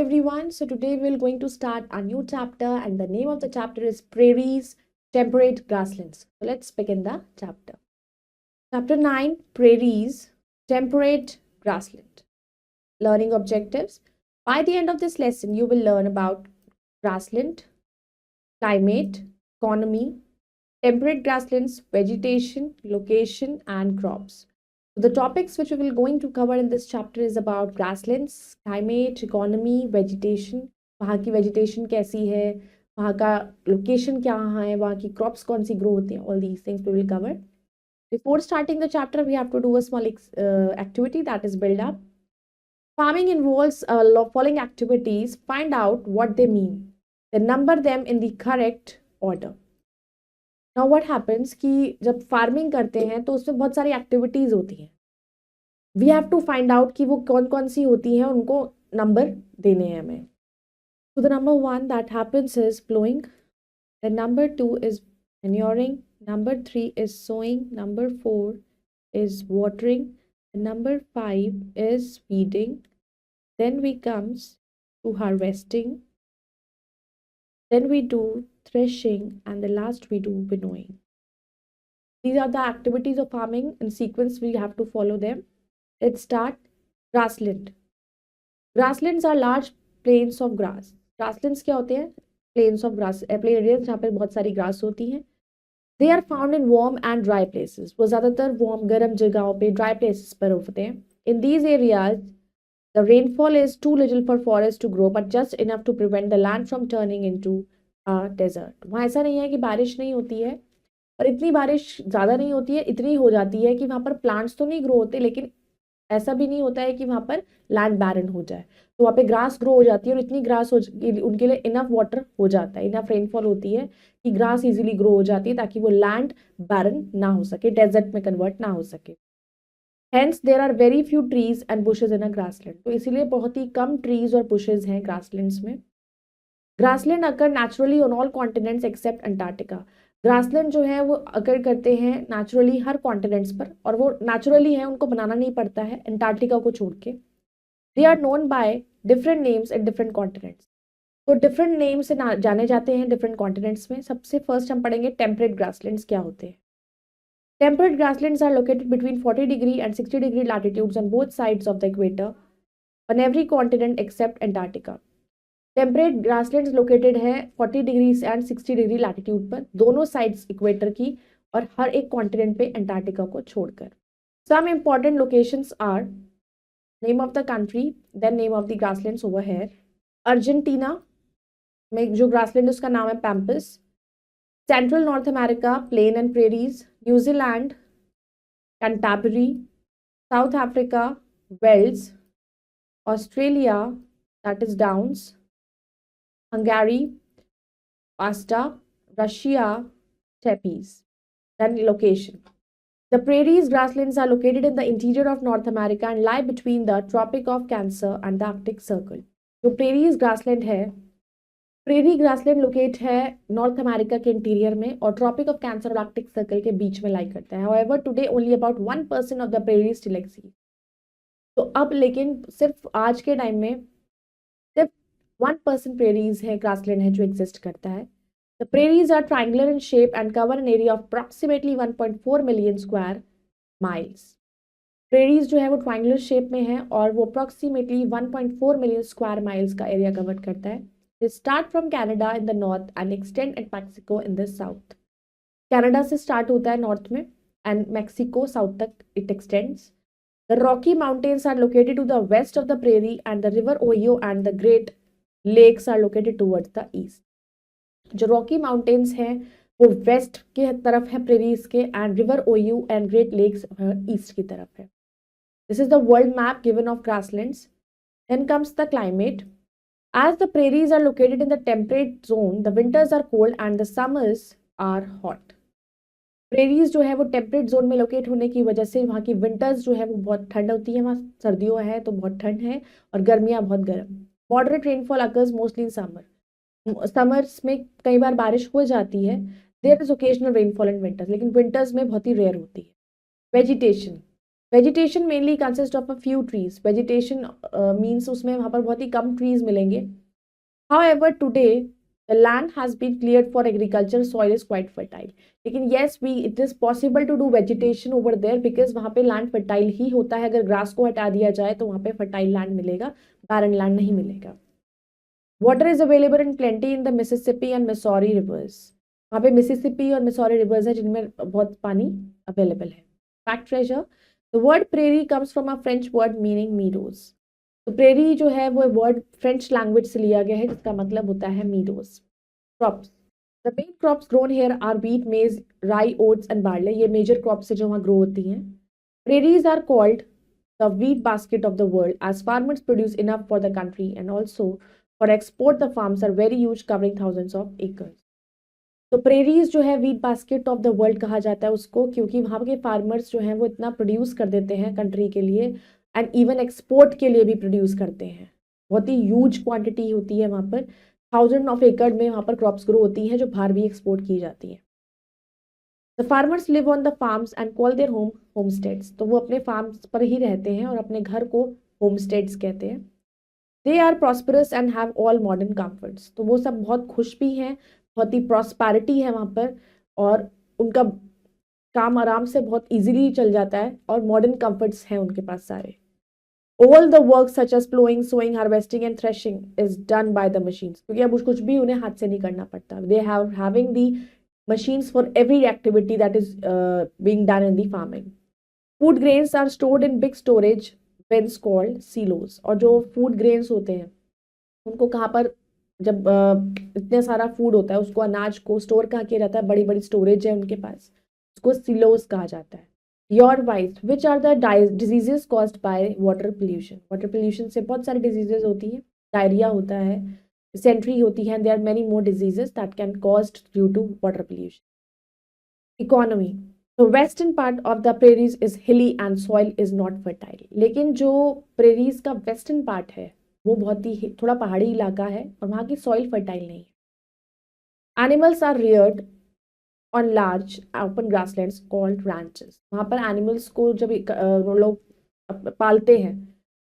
everyone. So today we're going to start a new chapter and the name of the chapter is Prairies, Temperate Grasslands. So let's begin the chapter. Chapter 9, Prairies, Temperate Grassland. Learning objectives. By the end of this lesson, you will learn about grassland, climate, economy, temperate grasslands, vegetation, location and crops. The topics which we will going to cover in this chapter is about grasslands, climate, economy, vegetation, वहाँ की vegetation कैसी है, वहाँ का location क्या है, वहाँ की crops कौन सी grow होती हैं, all these things we will cover. Before starting the chapter, we have to do a small activity, that is build up. Farming involves following activities. Find out what they mean. Then number them in the correct order. Now what happens कि जब farming करते हैं तो उसमें बहुत सारी activities होती हैं. We have to find out कि वो कौन कौन सी होती हैं, उनको नंबर देने हैं हमें. So the number 1 that happens is plowing. Then number 2 is manuring. Number 3 is sowing. Number 4 is watering. And number 5 is weeding. Then we comes to harvesting. Then we do threshing, and the last we do winnowing. These are the activities of farming. In sequence, we have to follow them. Let's start. Grassland. Grasslands are large plains of grass. Grasslands क्या होते हैं? Plains of grass, plain areas जहाँ पे बहुत सारी grass होती हैं. They are found in warm and dry places. वो ज़्यादातर warm गर्म जगहों पे dry places पर होते हैं. In these areas, the rainfall is too little for forests to grow, but just enough to prevent the land from turning into a desert. वहाँ ऐसा नहीं है कि बारिश नहीं होती है, और इतनी बारिश ज़्यादा नहीं होती है, इतनी हो जाती है कि वहाँ पर प्लांट्स तो नहीं ग्रो होते, लेकिन ऐसा भी नहीं होता है कि वहाँ पर लैंड बैरन हो जाए. तो वहाँ पे ग्रास ग्रो हो जाती है, और इतनी ग्रास उनके लिए इनफ वाटर हो जाता है, इनफ रेनफॉल होती है कि ग्रास इजीली ग्रो हो जाती है, ताकि वो लैंड बैरन ना हो सके, डेजर्ट में कन्वर्ट ना हो सके. Hence, there are very few trees and bushes in a grassland. तो इसीलिए बहुत ही कम trees और bushes हैं grasslands में. Grassland occur naturally on all continents except Antarctica. Grassland जो है वो occur करते हैं naturally हर continents पर, और वो naturally है, उनको बनाना नहीं पड़ता है Antarctica को छोड़ के. They are known by different names at different continents. तो different names से जाने जाते हैं different continents में. सबसे first हम पढ़ेंगे temperate grasslands क्या होते हैं. Temperate grasslands are located between 40° and 60° latitudes on both sides of the equator on every continent except Antarctica. Temperate grasslands located है 40° and 60° latitude पर, दोनों sides equator की, और हर एक continent पे Antarctica को छोड़कर. Some important locations are name of the country, then name of the grasslands over here. Argentina में जो grassland उसका नाम है Pampas. Central North America, plain and prairies. New Zealand, Canterbury. South Africa, Wales. Australia, that is Downs. Hungary, Pasta. Russia, Tepes. Then location. The prairies grasslands are located in the interior of North America and lie between the Tropic of Cancer and the Arctic Circle. जो prairies grassland है, prairie grassland locate है north America के interior में, और tropic of cancer और Arctic circle के बीच में लाई करता है. However today only about 1% of the prairie still exist. तो अब लेकिन सिर्फ आज के टाइम में सिर्फ 1% प्रेरीज है, ग्रासलैंड है जो एग्जिस्ट करता है. The prairies are triangular in shape and cover an area of approximately 1.4 million square miles. Prairies जो है वो ट्रायंगुलर शेप में है, और वो अप्रॉक्सीमेटली 1.4 मिलियन स्क्वायर माइल्स का एरिया कवर करता है. They start from Canada in the north and extend at Mexico in the south. Canada से start होता है north में, and Mexico south तक it extends. The Rocky Mountains are located to the west of the prairie, and the River Ohio and the Great Lakes are located towards the east. जो Rocky Mountains हैं वो west के तरफ है prairies के, and River Ohio and Great Lakes east की तरफ है. This is the world map given of grasslands. Then comes the climate. As the prairies are located in the temperate zone, the winters are cold and the summers are hot. Prairies जो है वो temperate zone में locate होने की वजह से वहाँ की winters जो है वो बहुत ठंड होती है, वहाँ सर्दियों है तो बहुत ठंड है, और गर्मियाँ बहुत गर्म. Moderate rainfall occurs mostly in summer. Summers में कई बार बारिश हो जाती है. There is occasional rainfall in winters, लेकिन winters में बहुत ही rare होती है. Vegetation. Vegetation mainly consist of a few trees, vegetation means उसमें वहाँ पर बहुत ही कम ट्रीज मिलेंगे. However, today the land has been cleared for agriculture, soil is quite fertile. लेकिन yes, it is possible to do vegetation over there because वहाँ पे land fertile ही होता है. अगर grass को हटा दिया जाए तो वहाँ पे fertile land मिलेगा, barren land नहीं मिलेगा. Water is available in plenty in the Mississippi and Missouri rivers. वहाँ पे Mississippi और Missouri rivers है जिनमें बहुत पानी available है. Fact treasure. The word prairie comes from a French word meaning meadows. तो प्रेरी जो है वो वर्ड फ्रेंच लैंग्वेज से लिया गया है जिसका मतलब होता है meadows. Crops. The main crops grown here are wheat, maize, rye, oats and barley. ये मेजर क्रॉप्स है जो वहाँ ग्रो होती हैं. Prairies are called the wheat basket of the world as farmers produce enough for the country and also for export. The farms are very huge covering thousands of acres. तो prairies जो है wheat basket of the world कहा जाता है उसको, क्योंकि वहाँ के फार्मर्स जो हैं वो इतना प्रोड्यूस कर देते हैं कंट्री के लिए एंड इवन एक्सपोर्ट के लिए भी प्रोड्यूस करते हैं. बहुत ही ह्यूज क्वांटिटी होती है वहाँ पर, थाउजेंड ऑफ एकड़ में वहाँ पर क्रॉप्स ग्रो होती हैं जो बाहर भी एक्सपोर्ट की जाती हैं. The farmers live on the farms and call their home homesteads. तो वो अपने फार्म्स पर ही रहते हैं और अपने घर को होमस्टेड्स कहते हैं. They are prosperous and have all modern comforts. तो वो सब बहुत खुश भी हैं, बहुत ही प्रॉस्पैरिटी है वहाँ पर और उनका काम आराम से बहुत इजीली चल जाता है और मॉडर्न कंफर्ट्स हैं उनके पास सारे. All the work such as plowing, sowing, harvesting and threshing is done by the machines. क्योंकि अब कुछ भी उन्हें हाथ से नहीं करना पड़ता. They have having the machines for every activity that is being done in the farming. Food grains are stored in big storage bins called silos. और जो food grains होते हैं उनको कहाँ पर, जब इतने सारा फूड होता है उसको, अनाज को स्टोर कहाँ किया जाता है, बड़ी बड़ी स्टोरेज है उनके पास, उसको सिलोस कहा जाता है. Your wise which are the diseases caused by water pollution. Water pollution से बहुत सारी डिजीजेज होती हैं. डायरिया होता है, डिसेंट्री होती है, there are many more diseases that can caused due to water pollution. Economy. The western part of the prairies is hilly and soil is not fertile. लेकिन जो प्रेरीज का वेस्टर्न पार्ट है वो बहुत ही थोड़ा पहाड़ी इलाका है और वहाँ की सॉइल फर्टाइल नहीं है. Animals are reared on large open grasslands called ranches. वहाँ पर एनिमल्स को जब लोग पालते हैं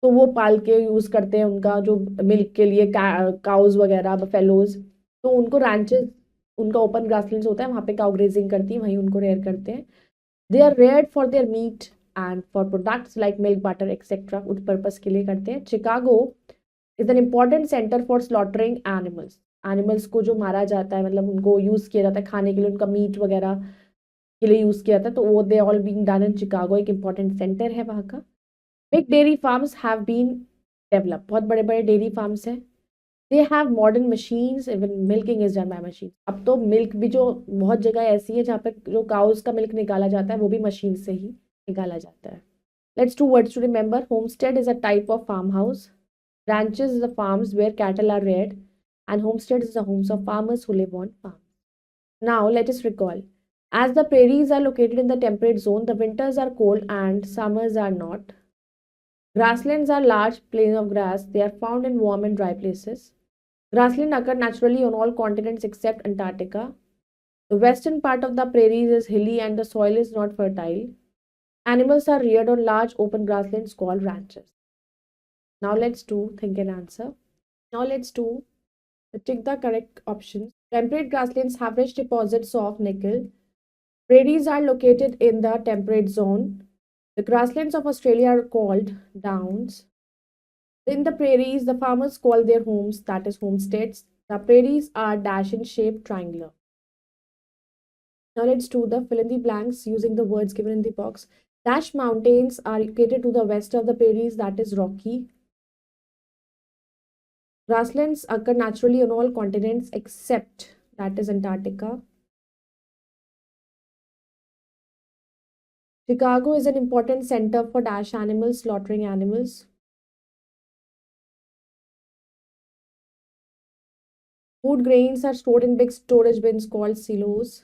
तो वो पाल के यूज़ करते हैं उनका जो मिल्क के लिए, काउज वगैरह, बफेलोज. तो उनको रैंचेस, उनका ओपन ग्रासलैंड्स होता है, वहाँ पे काउ ग्रेजिंग करती है, वहीं उनको रेयर करते हैं. They are reared for their meat and for products like milk, butter etcetera. उस पर्पज के लिए करते हैं. Chicago is an important centre for slaughtering animals. Animals को जो मारा जाता है, मतलब उनको यूज़ किया जाता है खाने के लिए, उनका मीट वगैरह के लिए यूज़ किया जाता है, तो वो they all being done in Chicago. एक इम्पॉर्टेंट सेंटर है वहाँ का. Big dairy farms have been develop. बहुत बड़े बड़े डेयरी फार्म्स हैं. दे हैव modern machines, even milking is done by machine. अब तो मिल्क भी जो बहुत जगह ऐसी है जहाँ पर जो काउज का मिल्क निकाला जाता है वो भी मशीन से ही निकाला जाता है. Let's two words to remember. Homestead is a type of farm house. Ranches is the farms where cattle are reared, and homesteads is the homes of farmers who live on farms. Now let us recall. As the prairies are located in the temperate zone, the winters are cold and summers are not. Grasslands are large plains of grass. They are found in warm and dry places. Grassland occur naturally on all continents except Antarctica. The western part of the prairies is hilly and the soil is not fertile. Animals are reared on large open grasslands called ranches. Now let's do think and answer. Now let's do tick the correct options. Temperate grasslands have rich deposits of nickel. Prairies are located in the temperate zone. The grasslands of Australia are called downs. In the prairies, the farmers call their homes, that is homesteads. The prairies are dash in shape triangular. Now let's do the fill in the blanks using the words given in the box. Dash mountains are located to the west of the prairies, that is Rocky. Grasslands occur naturally on all continents except, that is Antarctica. Chicago is an important center for dash animals, slaughtering animals. Food grains are stored in big storage bins called silos.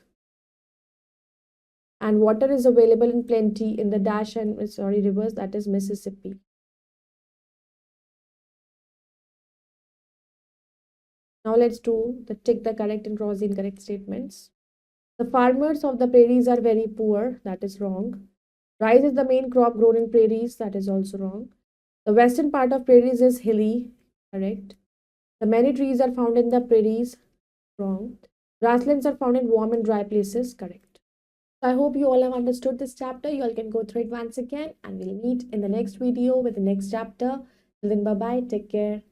And water is available in plenty in the dash and rivers, that is Mississippi. Now let's do the tick the correct and cross the incorrect statements. The farmers of the prairies are very poor, that is wrong. Rice is the main crop grown in prairies. That is also wrong. The western part of prairies is hilly. Correct. The many trees are found in the prairies. Wrong. Grasslands are found in warm and dry places. Correct. So I hope you all have understood this chapter. You all can go through it once again, and we'll meet in the next video with the next chapter. Till then, bye bye. Take care.